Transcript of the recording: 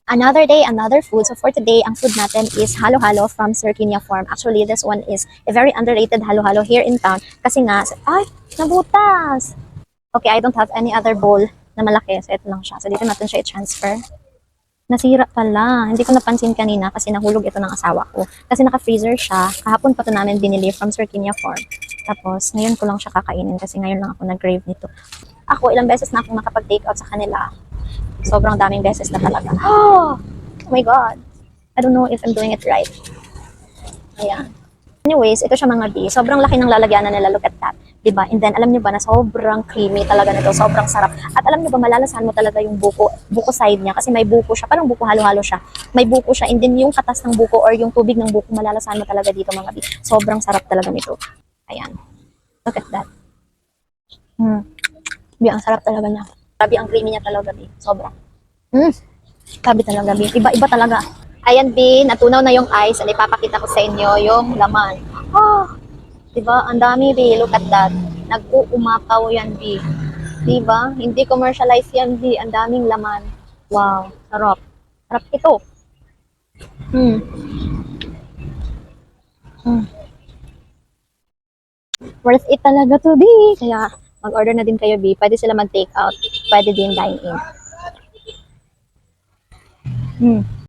Another day, another food. So for today, ang food natin is halo-halo from Circinia Farm. Actually, this one is a very underrated halo-halo here in town. Kasi nga, ay, nabutas! Okay, I don't have any other bowl na malaki. So ito lang siya. So dito natin siya i-transfer. Nasira pala. Hindi ko napansin kanina kasi nahulog ito ng asawa ko. Kasi naka-freezer siya. Kahapon pa ito namin binili from Circinia Farm. Tapos, ngayon ko lang siya kakainin kasi ngayon lang ako nag-crave nito. Ako, ilang beses na akong nakapag-take out sa kanila. Sobrang daming beses na talaga. Oh my God. I don't know if I'm doing it right. Ayan. Anyways, ito siya mga B. Sobrang laki ng lalagyanan nila. Look at that. Diba? And then, alam nyo ba na sobrang creamy talaga nito. Sobrang sarap. At alam nyo ba, malalasahan mo talaga yung buko side niya. Kasi may buko siya. Parang buko halo-halo siya. May buko siya. And then, yung katas ng buko or yung tubig ng buko, malalasahan mo talaga dito mga B. Sobrang sarap talaga nito. Ayan. Look at that. B, ang sarap talaga niya. Grabe ang creamy niya talaga, B. Sobrang. Grabe talaga, B. Iba-iba talaga. Ayan, B. Natunaw na yung ice. And ipapakita ko sa inyo yung laman. Diba? Ang dami, B. Look at that. Nag-uumapaw yan, B. Diba? Hindi commercialized yan, B. Ang daming laman. Wow. Sarap. Sarap ito. Worth it talaga to, B. Kaya, mag-order na din kayo, B. Pwede sila mag-take out. Pwede din dine in.